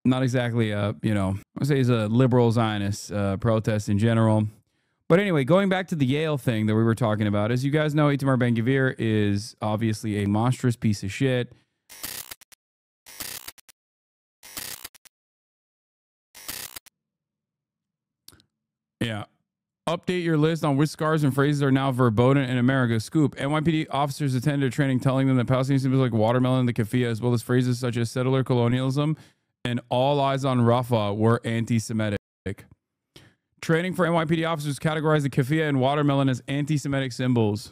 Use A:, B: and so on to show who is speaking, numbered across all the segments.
A: not exactly a, I say he's a liberal Zionist protest in general. But anyway, going back to the Yale thing that we were talking about, as you guys know, Itamar Ben-Gvir is obviously a monstrous piece of shit. Yeah. Update your list on which scars and phrases are now verboten in America. Scoop. NYPD officers attended training telling them that Palestinian symbols like watermelon and the keffiyeh, as well as phrases such as settler colonialism and all eyes on Rafah, were anti-Semitic. Training for NYPD officers categorized the keffiyeh and watermelon as anti-Semitic symbols.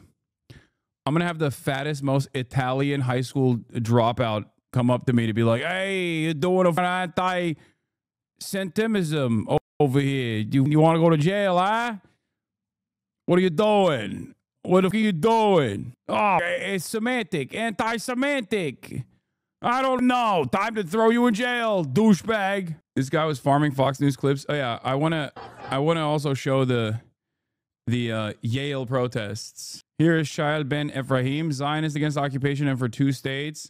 A: I'm going to have the fattest, most Italian high school dropout come up to me to be like, hey, you're doing an anti-Semitism over here. You want to go to jail, huh? What are you doing? What are you doing? Oh, it's semantic, anti-Semitic. I don't know. Time to throw you in jail, douchebag. This guy was farming Fox News clips. Oh yeah, I wanna also show the Yale protests. Here is Shael Ben Ephraim, Zionist against occupation and for two states,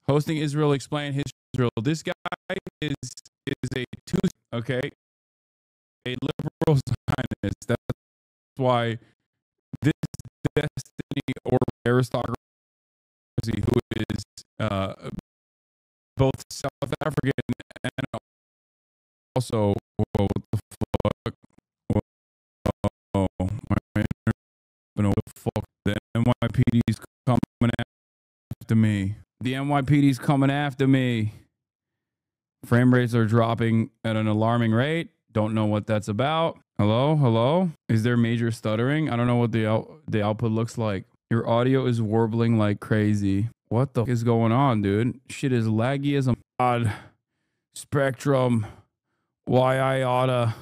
A: hosting Israel explain history of Israel. This guy is a two, okay, a liberal Zionist. That's why this destiny or aristocracy, who is both South African and also, whoa, what the fuck? Whoa, what the fuck? The NYPD's coming after me. The NYPD's coming after me. Frame rates are dropping at an alarming rate. Don't know what that's about. Hello? Hello? Is there major stuttering? I don't know what the output looks like. Your audio is warbling like crazy. What the f is going on, dude? Shit is laggy as a god. Spectrum. Why I oughta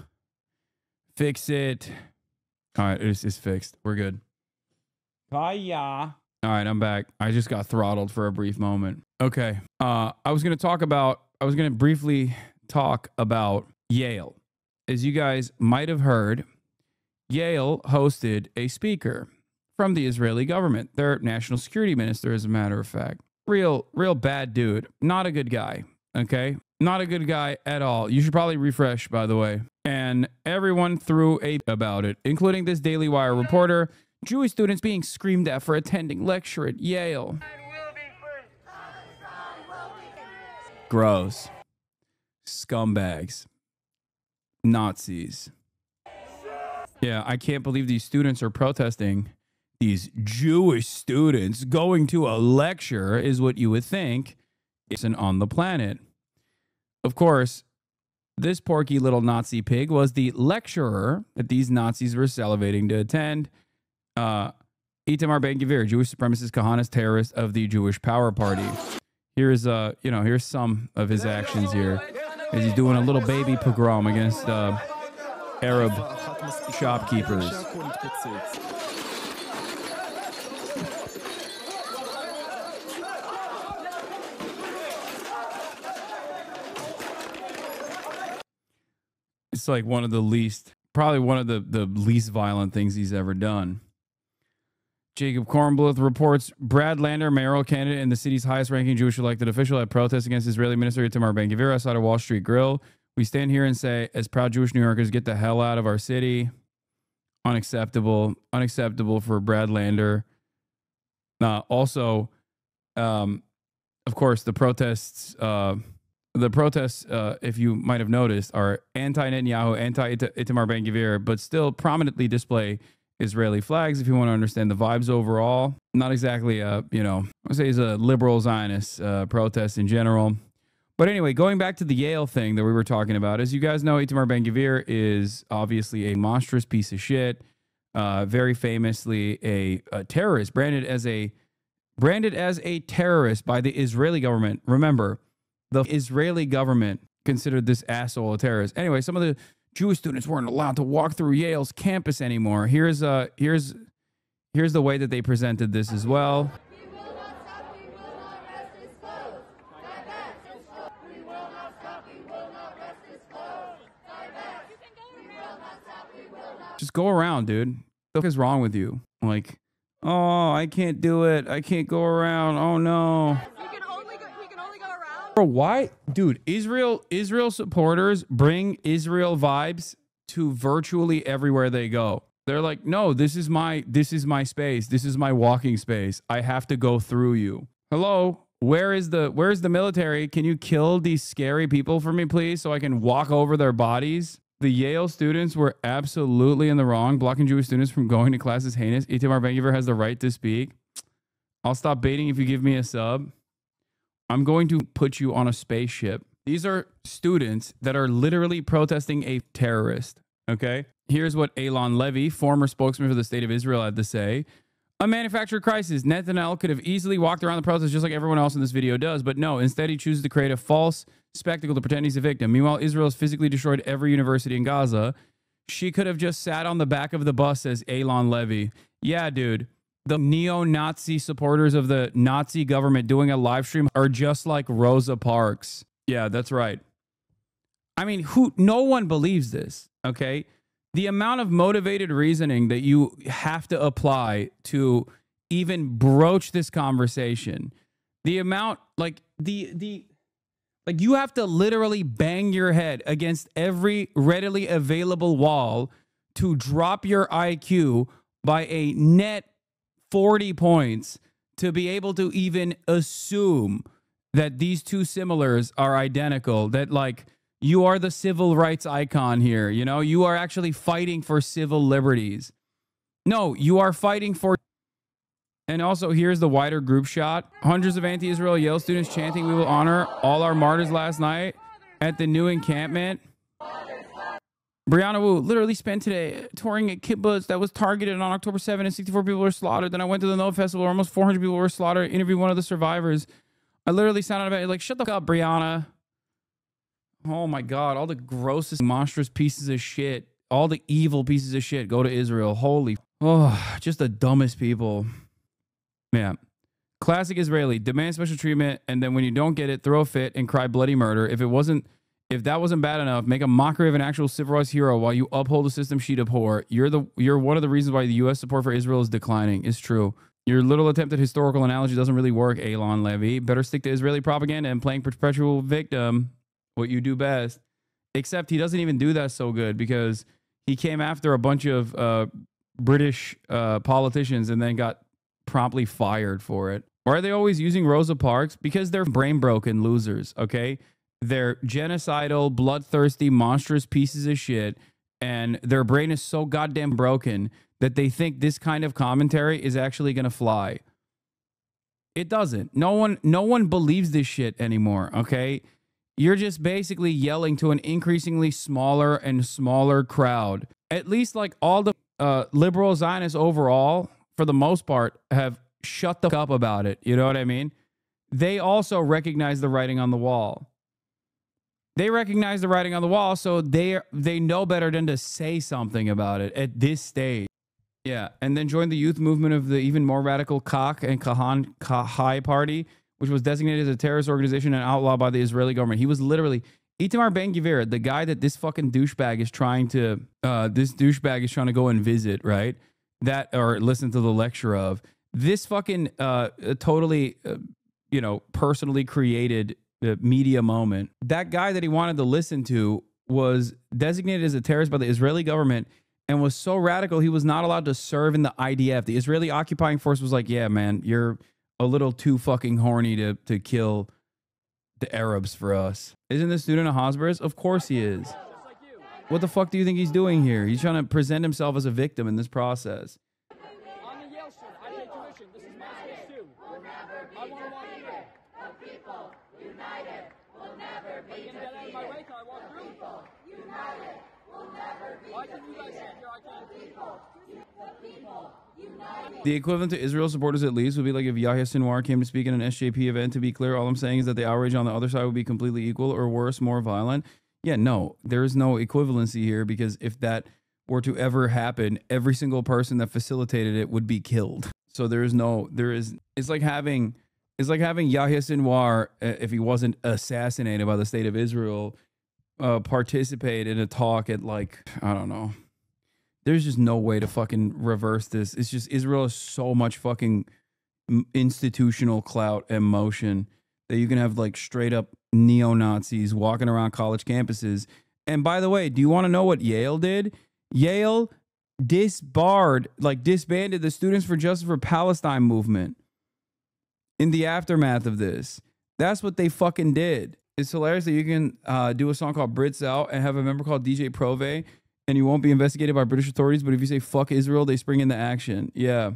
A: fix it. All right, it's fixed. We're good. Hiya. All right, I'm back. I just got throttled for a brief moment. Okay. I was going to briefly talk about Yale. As you guys might have heard, Yale hosted a speaker from the Israeli government, their national security minister, as a matter of fact. Real bad dude. Not a good guy. Okay. Not a good guy at all. You should probably refresh, by the way. And everyone threw a about it, including this Daily Wire reporter. Jewish students being screamed at for attending lecture at Yale. Gross. Scumbags. Nazis. Yeah, I can't believe these students are protesting. These Jewish students going to a lecture is what you would think isn't on the planet. Of course, this porky little Nazi pig was the lecturer that these Nazis were salivating to attend. Itamar Ben-Gvir, Jewish supremacist, Kahanist terrorist of the Jewish Power Party. Here's here's some of his actions here, as he's doing a little baby pogrom against Arab shopkeepers. It's like one of the least, probably one of the least violent things he's ever done. Jacob Kornbluth reports Brad Lander, mayoral candidate and the city's highest-ranking Jewish elected official, had protests against Israeli Minister Itamar Ben-Gvir outside of Wall Street Grill. We stand here and say, as proud Jewish New Yorkers, get the hell out of our city. Unacceptable. Unacceptable for Brad Lander. Also, of course, the protests, if you might have noticed, are anti-Netanyahu, anti-Itamar Ben-Gvir, but still prominently display Israeli flags, if you want to understand the vibes overall. Not exactly I say he's a liberal Zionist protest in general. But anyway, going back to the Yale thing that we were talking about, as you guys know, Itamar Ben-Gvir is obviously a monstrous piece of shit. Very famously a terrorist, branded as a terrorist by the Israeli government. Remember, the Israeli government considered this asshole a terrorist. Anyway, some of the Jewish students weren't allowed to walk through Yale's campus anymore. Here's the way that they presented this as well. Just go around, dude. What is wrong with you? Like, oh, I can't do it. I can't go around. Oh no.
B: He can only go around.
A: Bro, why? Dude, Israel supporters bring Israel vibes to virtually everywhere they go. They're like, no, this is my space. This is my walking space. I have to go through you. Hello? Where's the military? Can you kill these scary people for me, please, so I can walk over their bodies? The Yale students were absolutely in the wrong. Blocking Jewish students from going to class is heinous. Itamar Ben-Gvir has the right to speak. I'll stop baiting if you give me a sub. I'm going to put you on a spaceship. These are students that are literally protesting a terrorist, okay? Here's what Elon Levy, former spokesman for the state of Israel, had to say. A manufactured crisis. Netanyahu could have easily walked around the protest just like everyone else in this video does, but no, instead he chooses to create a false spectacle to pretend he's a victim. Meanwhile, Israel has physically destroyed every university in Gaza. She could have just sat on the back of the bus, says Elon Levy. Yeah, dude. The neo-Nazi supporters of the Nazi government doing a live stream are just like Rosa Parks. Yeah, that's right. I mean, no one believes this, okay? The amount of motivated reasoning that you have to apply to even broach this conversation, the amount, like, like you have to literally bang your head against every readily available wall to drop your IQ by a net 40 points to be able to even assume that these two similars are identical, that like you are the civil rights icon here, you know, you are actually fighting for civil liberties. No, you are fighting for. And also here's the wider group shot. Hundreds of anti-Israel Yale students chanting, "We will honor all our martyrs" last night at the new encampment. Brianna Wu literally spent today touring a kibbutz that was targeted on October 7th and 64 people were slaughtered. Then I went to the NOT Festival where almost 400 people were slaughtered. I interviewed one of the survivors. I literally sounded about it like, shut the fuck up, Brianna. Oh my God. All the grossest, monstrous pieces of shit. All the evil pieces of shit go to Israel. Holy. Oh, just the dumbest people. Yeah. Classic Israeli. Demand special treatment. And then when you don't get it, throw a fit and cry bloody murder. If that wasn't bad enough, make a mockery of an actual civil rights hero while you uphold a system sheet abhor. You're one of the reasons why the U.S. support for Israel is declining. It's true. Your little attempt at historical analogy doesn't really work, Elon Levy. Better stick to Israeli propaganda and playing perpetual victim, what you do best. Except he doesn't even do that so good because he came after a bunch of British politicians and then got promptly fired for it. Why are they always using Rosa Parks? Because they're brain broken losers, okay? They're genocidal, bloodthirsty, monstrous pieces of shit, and their brain is so goddamn broken that they think this kind of commentary is actually going to fly. It doesn't. No one believes this shit anymore, okay? You're just basically yelling to an increasingly smaller and smaller crowd. At least like all the liberal Zionists overall, for the most part, have shut the fuck up about it. You know what I mean? They also recognize the writing on the wall. They recognize the writing on the wall, so they know better than to say something about it at this stage. Yeah, and then joined the youth movement of the even more radical Kach and Kahai Party, which was designated as a terrorist organization and outlawed by the Israeli government. He was literally Itamar Ben-Gvir, the guy that this fucking douchebag is trying to go and visit, right? That or listen to the lecture of. This fucking totally personally created media moment. That guy that he wanted to listen to was designated as a terrorist by the Israeli government and was so radical he was not allowed to serve in the IDF. The Israeli occupying force was like, yeah, man, you're a little too fucking horny to kill the Arabs for us. Isn't this student a Hasbras? Of course he is. What the fuck do you think he's doing here? He's trying to present himself as a victim in this process.
B: I'm a Yale student. I pay tuition. This is my space too. I want to walk through. The people united will never be. Are you gonna get out of my way? Can I walk through? United will never be. Why can you guys stand here? I can't. The people united.
A: The equivalent to Israel supporters at least would be like if Yahya Sinwar came to speak in an SJP event. To be clear, all I'm saying is that the outrage on the other side would be completely equal or worse, more violent. Yeah, no, there is no equivalency here because if that were to ever happen, every single person that facilitated it would be killed. So it's like having Yahya Sinwar, if he wasn't assassinated by the state of Israel, participate in a talk at like, I don't know. There's just no way to fucking reverse this. It's just Israel has so much fucking institutional clout and motion that you can have like straight up neo-Nazis walking around college campuses. And by the way, do you want to know what Yale did? Yale disbanded the Students for Justice for Palestine movement in the aftermath of this. That's what they fucking did. It's hilarious that you can do a song called Brits Out and have a member called DJ Prove, and you won't be investigated by British authorities, but if you say fuck Israel, they spring into action. Yeah.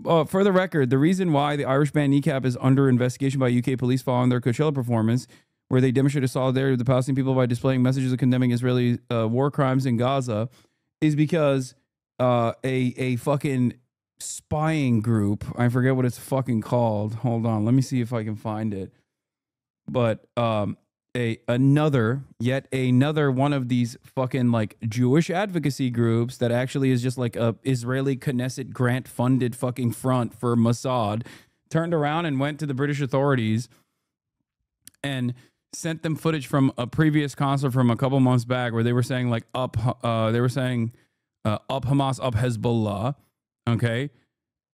A: For the record, the reason why the Irish band Kneecap is under investigation by UK police following their Coachella performance, where they demonstrated solidarity with the Palestinian people by displaying messages of condemning Israeli war crimes in Gaza, is because a fucking spying group, I forget what it's fucking called. Hold on, let me see if I can find it. But yet another one of these fucking like Jewish advocacy groups that actually is just like a Israeli Knesset grant funded fucking front for Mossad turned around and went to the British authorities and sent them footage from a previous concert from a couple months back where they were saying like up Hamas, up Hezbollah. Okay.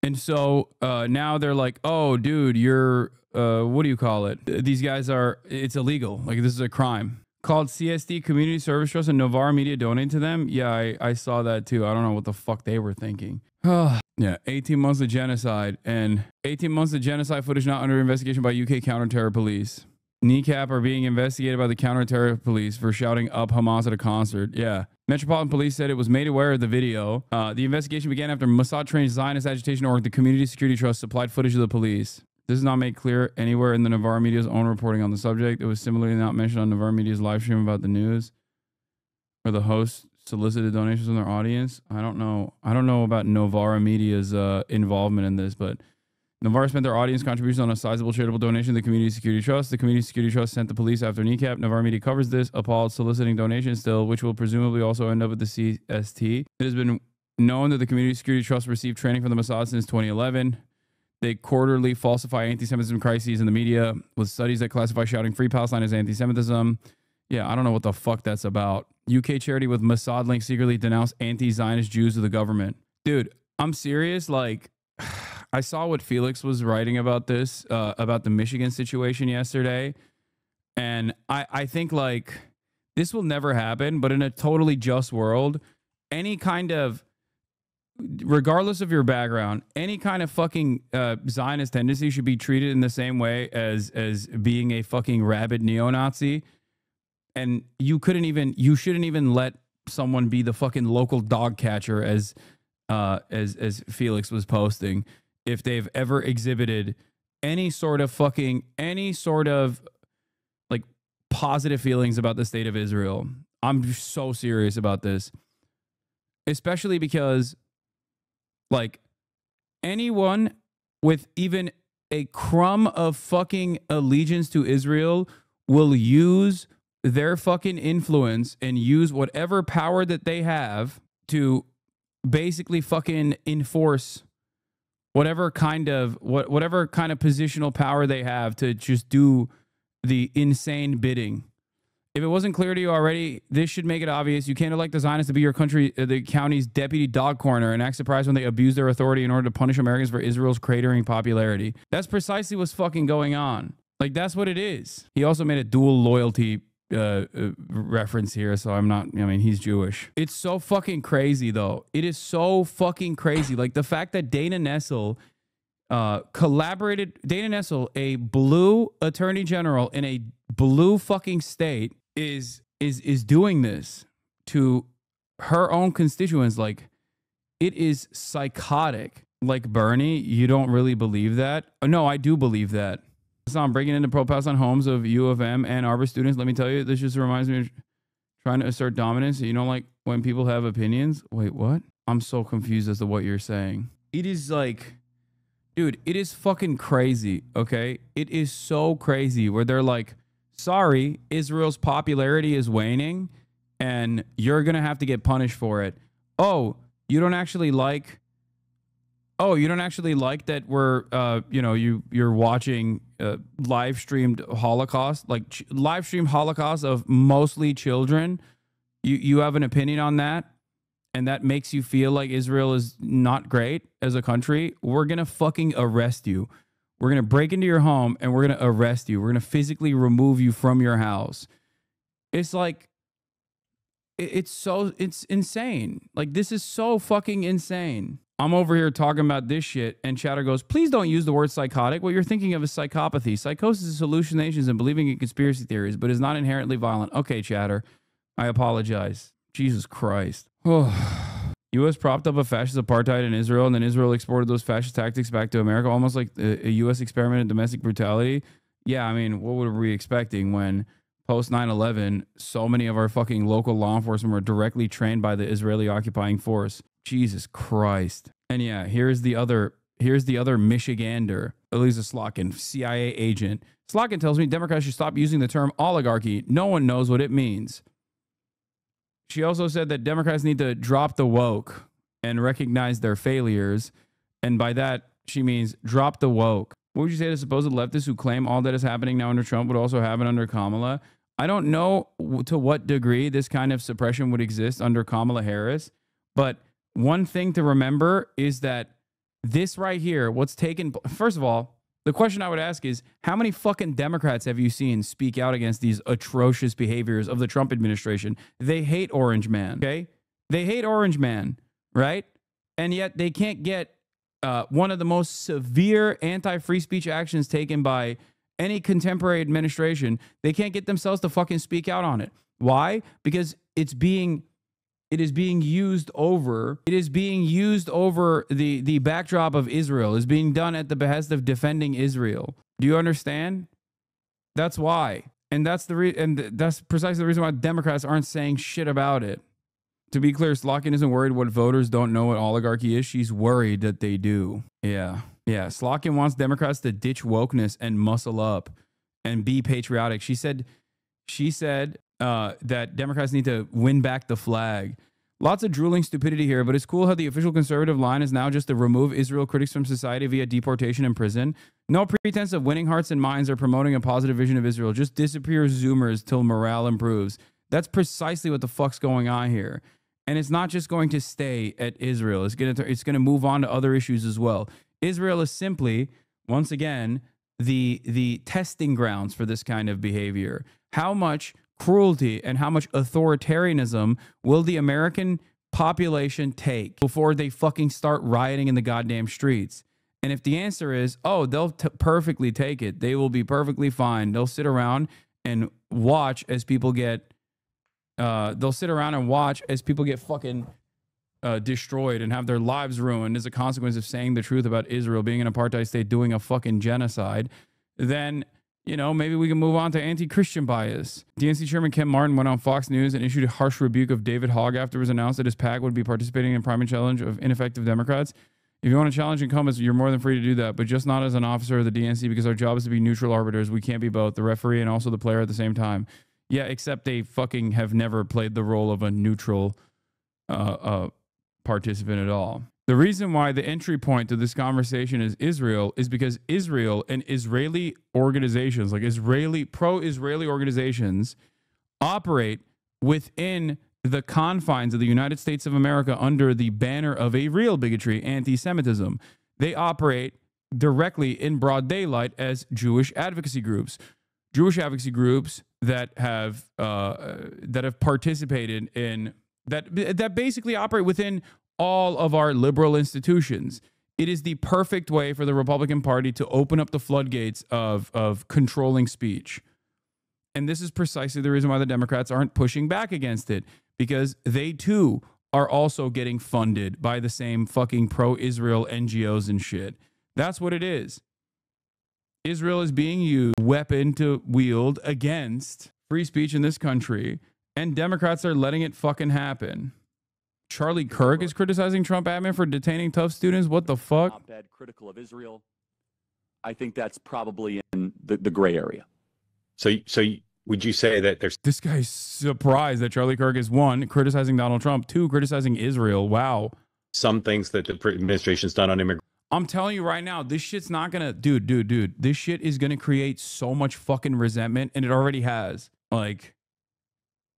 A: And so now they're like, oh, dude, you're, what do you call it? These guys it's illegal. Like, this is a crime. Called CSD Community Service Trust, and Novara Media donated to them. Yeah, I saw that too. I don't know what the fuck they were thinking. Yeah, 18 months of genocide. And 18 months of genocide footage not under investigation by UK counter-terror police. Kneecap are being investigated by the counter-terror police for shouting up Hamas at a concert. Yeah. Metropolitan Police said it was made aware of the video. The investigation began after Mossad-trained Zionist agitation org, the Community Security Trust, supplied footage to the police. This is not made clear anywhere in the Novara Media's own reporting on the subject. It was similarly not mentioned on Novara Media's live stream about the news, where the host solicited donations from their audience. I don't know about Novara Media's involvement in this, but Novara spent their audience contributions on a sizable charitable donation to the Community Security Trust. The Community Security Trust sent the police after Kneecap. Novara Media covers this, appalled, soliciting donations still, which will presumably also end up at the CST. It has been known that the Community Security Trust received training from the Mossad since 2011. They quarterly falsify anti-Semitism crises in the media with studies that classify shouting Free Palestine as anti-Semitism. Yeah, I don't know what the fuck that's about. UK charity with Mossad links secretly denounced anti-Zionist Jews to the government. Dude, I'm serious. Like, I saw what Felix was writing about this, about the Michigan situation yesterday. And I think like this will never happen, but in a totally just world, any kind of, regardless of your background, any kind of fucking Zionist tendency should be treated in the same way as being a fucking rabid neo-Nazi. And you shouldn't even let someone be the fucking local dog catcher as Felix was posting, if they've ever exhibited any sort of like positive feelings about the state of Israel. I'm so serious about this, especially because like anyone with even a crumb of fucking allegiance to Israel will use their fucking influence and use whatever power that they have to basically fucking enforce whatever kind of positional power they have to just do the insane bidding. If it wasn't clear to you already, this should make it obvious. You can't elect the Zionists to be your the county's deputy dog corner and act surprised when they abuse their authority in order to punish Americans for Israel's cratering popularity. That's precisely what's fucking going on. Like, that's what it is. He also made a dual loyalty reference here, so he's Jewish. It's so fucking crazy, though. It is so fucking crazy. Like, the fact that Dana Nessel Dana Nessel, a blue attorney general in a blue fucking state, is doing this to her own constituents. Like, it is psychotic. Like, Bernie, you don't really believe that? No, I do believe that. So I'm breaking into pro-Palestine homes of U of M and Arbor students. Let me tell you, this just reminds me of trying to assert dominance. You know, like when people have opinions. Wait, what? I'm so confused as to what you're saying. It is like, dude, it is fucking crazy, okay? It is so crazy where they're like, sorry, Israel's popularity is waning and you're going to have to get punished for it. Oh, you don't actually like that we're, you're watching live streamed Holocaust, like live streamed Holocaust of mostly children. You have an opinion on that, and that makes you feel like Israel is not great as a country. We're going to fucking arrest you. We're going to break into your home and we're going to arrest you. We're going to physically remove you from your house. It's like, it's insane. Like, this is so fucking insane. I'm over here talking about this shit, and chatter goes, please don't use the word psychotic. What you're thinking of is psychopathy. Psychosis is hallucinations and believing in conspiracy theories, but is not inherently violent. Okay, chatter. I apologize. Jesus Christ. U.S. propped up a fascist apartheid in Israel, and then Israel exported those fascist tactics back to America, almost like a U.S. experiment in domestic brutality. Yeah, I mean, what were we expecting when post 9/11, so many of our fucking local law enforcement were directly trained by the Israeli occupying force? Jesus Christ. And yeah, here's the other Michigander, Elisa Slotkin, CIA agent. Slotkin tells me Democrats should stop using the term oligarchy. No one knows what it means. She also said that Democrats need to drop the woke and recognize their failures. And by that, she means drop the woke. What would you say to supposed leftists who claim all that is happening now under Trump would also happen under Kamala? I don't know to what degree this kind of suppression would exist under Kamala Harris, but one thing to remember is that this right here, what's taken, first of all, the question I would ask is, how many fucking Democrats have you seen speak out against these atrocious behaviors of the Trump administration? They hate Orange Man, okay? They hate Orange Man, right? And yet they can't get one of the most severe anti-free speech actions taken by any contemporary administration. They can't get themselves to fucking speak out on it. Why? Because it is being used over the backdrop of Israel. Is being done at the behest of defending Israel. Do you understand? That's why. And that's that's precisely the reason why Democrats aren't saying shit about it. To be clear, Slotkin isn't worried what voters don't know what oligarchy is. She's worried that they do. Yeah. Slotkin wants Democrats to ditch wokeness and muscle up and be patriotic. She said that Democrats need to win back the flag. Lots of drooling stupidity here, but it's cool how the official conservative line is now just to remove Israel critics from society via deportation and prison. No pretense of winning hearts and minds or promoting a positive vision of Israel. Just disappear Zoomers till morale improves. That's precisely what the fuck's going on here. And it's not just going to stay at Israel. It's going to move on to other issues as well. Israel is simply, once again, the testing grounds for this kind of behavior. How much cruelty and how much authoritarianism will the American population take before they fucking start rioting in the goddamn streets? And if the answer is, oh, they'll perfectly take it, they will be perfectly fine. They'll sit around and watch as people get fucking destroyed and have their lives ruined as a consequence of saying the truth about Israel being an apartheid state, doing a fucking genocide, then, you know, maybe we can move on to anti-Christian bias. DNC Chairman Ken Martin went on Fox News and issued a harsh rebuke of David Hogg after it was announced that his PAC would be participating in a primary challenge of ineffective Democrats. If you want to challenge incumbents, you're more than free to do that, but just not as an officer of the DNC, because our job is to be neutral arbiters. We can't be both, the referee and also the player at the same time. Yeah, except they fucking have never played the role of a neutral participant at all. The reason why the entry point to this conversation is Israel is because Israel and Israeli organizations, like pro-Israeli organizations, operate within the confines of the United States of America under the banner of a real bigotry, anti-Semitism. They operate directly in broad daylight as Jewish advocacy groups. Jewish advocacy groups that have participated in that basically operate within all of our liberal institutions. It is the perfect way for the Republican Party to open up the floodgates of controlling speech. And this is precisely the reason why the Democrats aren't pushing back against it, because they too are also getting funded by the same fucking pro-Israel NGOs and shit. That's what it is. Israel is being used weapon to wield against free speech in this country, and Democrats are letting it fucking happen. Charlie Kirk is criticizing Trump admin for detaining tough students. What the fuck?
C: Op-ed critical of Israel. I think that's probably in the gray area.
D: So would you say that there's
A: this guy's surprised that Charlie Kirk is, one, criticizing Donald Trump, two, criticizing Israel? Wow.
D: some things that the administration's done on immigration?
A: I'm telling you right now, this shit's not gonna, dude, this shit is gonna create so much fucking resentment, and it already has. Like,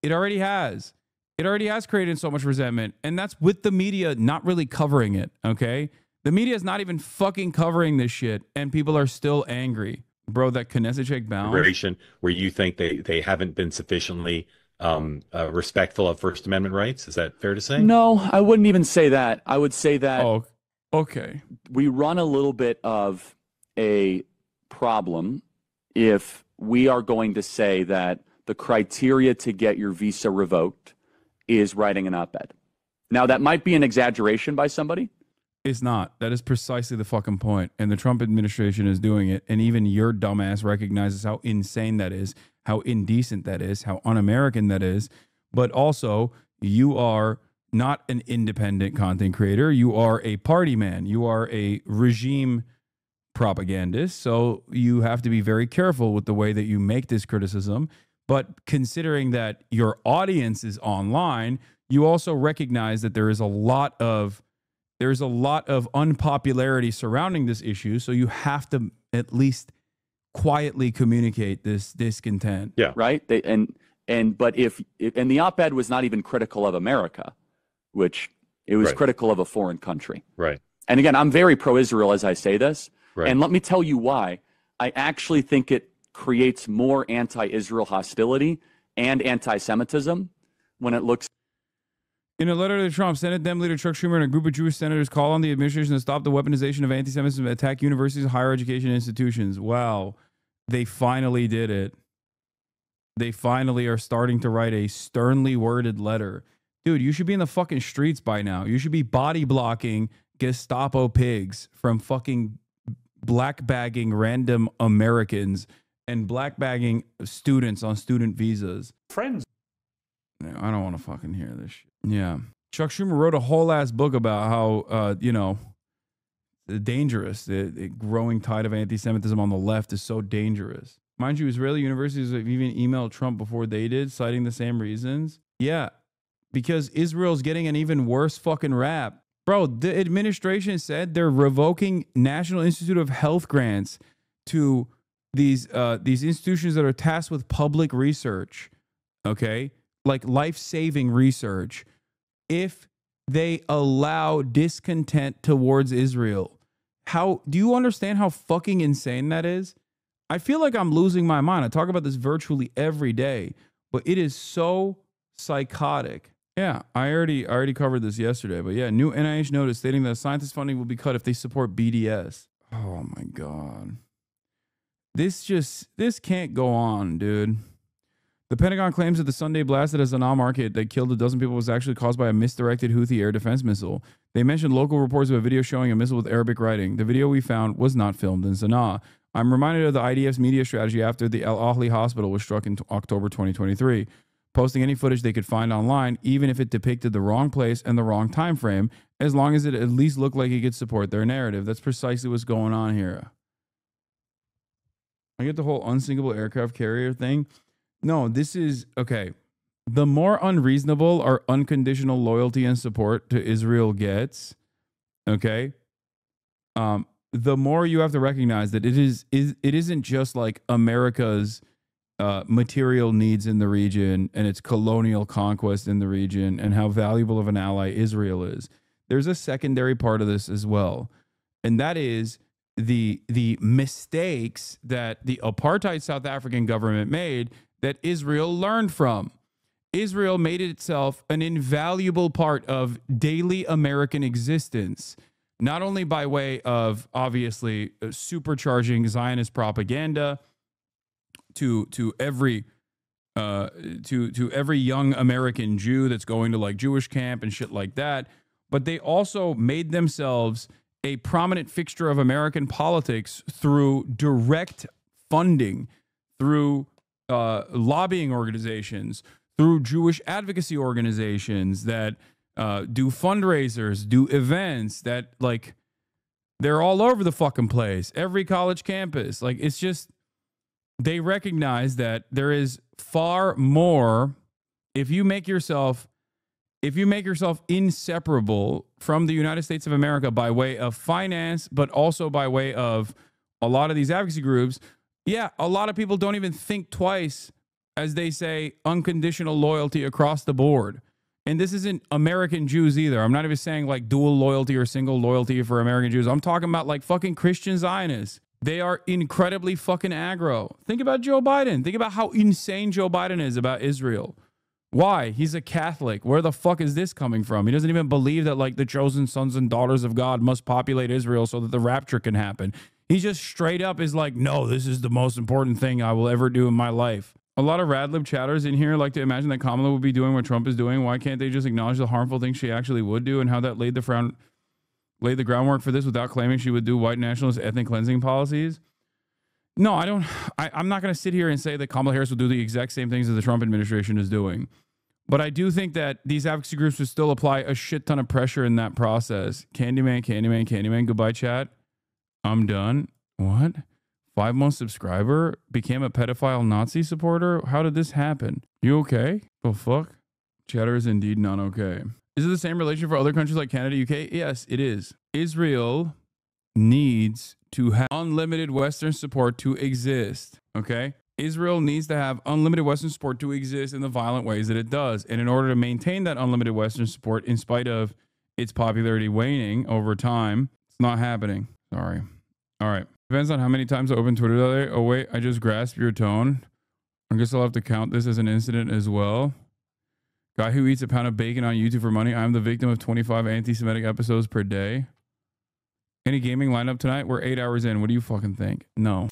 A: it already has. It already has created so much resentment, and that's with the media not really covering it, okay? The media is not even fucking covering this shit, and people are still angry. Bro, that Knesset check bounce.
D: Immigration, where you think they haven't been sufficiently respectful of First Amendment rights. Is that fair to say?
C: No, I wouldn't even say that. I would say that
A: Oh, okay.
C: we run a little bit of a problem if we are going to say that the criteria to get your visa revoked is writing an op-ed. Now, that might be an exaggeration by somebody.
A: It's not. That is precisely the fucking point. And the Trump administration is doing it. And even your dumbass recognizes how insane that is, how indecent that is, how un-American that is. But also, you are not an independent content creator. You are a party man. You are a regime propagandist. So you have to be very careful with the way that you make this criticism. But considering that your audience is online, you also recognize that there is a lot of unpopularity surrounding this issue, so you have to at least quietly communicate this discontent.
D: Yeah.
C: Right. But if the op-ed was not even critical of America, which it was
D: Right.
C: critical of a foreign country.
D: Right.
C: And again, I'm very pro-Israel as I say this.
D: Right.
C: And let me tell you why. I actually think it creates more anti-Israel hostility and anti-Semitism when it looks.
A: In a letter to Trump, Senate Dem leader Chuck Schumer and a group of Jewish senators call on the administration to stop the weaponization of anti-Semitism and attack universities and higher education institutions. Wow. They finally did it. They finally are starting to write a sternly worded letter. Dude, you should be in the fucking streets by now. You should be body blocking Gestapo pigs from fucking black bagging random Americans and black bagging students on student visas.
E: Friends.
A: Yeah, I don't want to fucking hear this shit. Yeah. Chuck Schumer wrote a whole ass book about how, dangerous. The growing tide of anti-Semitism on the left is so dangerous. Mind you, Israeli universities have even emailed Trump before they did, citing the same reasons. Yeah, because Israel's getting an even worse fucking rap. Bro, the administration said they're revoking National Institute of Health grants to these institutions that are tasked with public research, okay? Like life-saving research, if they allow discontent towards Israel. How do you understand how fucking insane that is? I feel like I'm losing my mind. I talk about this virtually every day, but it is so psychotic. Yeah, I already covered this yesterday, but yeah, new NIH notice stating that scientist funding will be cut if they support BDS. Oh my God. This can't go on, dude. The Pentagon claims that the Sunday blast at a Sanaa market that killed a dozen people was actually caused by a misdirected Houthi air defense missile. They mentioned local reports of a video showing a missile with Arabic writing. The video we found was not filmed in Sanaa. I'm reminded of the IDF's media strategy after the Al Ahli hospital was struck in October 2023, posting any footage they could find online, even if it depicted the wrong place and the wrong time frame, as long as it at least looked like it could support their narrative. That's precisely what's going on here. I get the whole unsinkable aircraft carrier thing. No, this is, okay. The more unreasonable our unconditional loyalty and support to Israel gets, okay, the more you have to recognize that it isn't just like America's material needs in the region and its colonial conquest in the region and how valuable of an ally Israel is. There's a secondary part of this as well, and that is the mistakes that the apartheid South African government made that Israel learned from. Israel made itself an invaluable part of daily American existence, not only by way of obviously supercharging Zionist propaganda to every young American Jew that's going to like Jewish camp and shit like that, but they also made themselves a prominent fixture of American politics through direct funding, through lobbying organizations, through Jewish advocacy organizations that do fundraisers, do events that, like, they're all over the fucking place, every college campus. Like, it's just, they recognize that there is far more. If you make yourself inseparable from the United States of America by way of finance, but also by way of a lot of these advocacy groups, yeah, a lot of people don't even think twice as they say unconditional loyalty across the board. And this isn't American Jews either. I'm not even saying like dual loyalty or single loyalty for American Jews. I'm talking about like fucking Christian Zionists. They are incredibly fucking aggro. Think about Joe Biden. Think about how insane Joe Biden is about Israel. Why? He's a Catholic. Where the fuck is this coming from? He doesn't even believe that like the chosen sons and daughters of God must populate Israel so that the rapture can happen. He just straight up is like, no, this is the most important thing I will ever do in my life. A lot of rad lib chatters in here like to imagine that Kamala would be doing what Trump is doing. Why can't they just acknowledge the harmful things she actually would do and how that laid the groundwork for this without claiming she would do white nationalist ethnic cleansing policies? No, I'm not going to sit here and say that Kamala Harris will do the exact same things that the Trump administration is doing. But I do think that these advocacy groups would still apply a shit ton of pressure in that process. Candyman, Candyman, Candyman. Goodbye, chat. I'm done. What? 5-month subscriber became a pedophile Nazi supporter? How did this happen? You okay? The fuck? Chatter is indeed not okay. Is it the same relation for other countries like Canada, UK? Yes, it is. Israel needs to have unlimited Western support to exist. Okay? Israel needs to have unlimited Western support to exist in the violent ways that it does. And in order to maintain that unlimited Western support, in spite of its popularity waning over time, it's not happening. Sorry. All right. Depends on how many times I open Twitter today. Oh, wait. I just grasped your tone. I guess I'll have to count this as an incident as well. Guy who eats a pound of bacon on YouTube for money. I'm the victim of 25 anti-Semitic episodes per day. Any gaming lineup tonight? We're 8 hours in. What do you fucking think? No.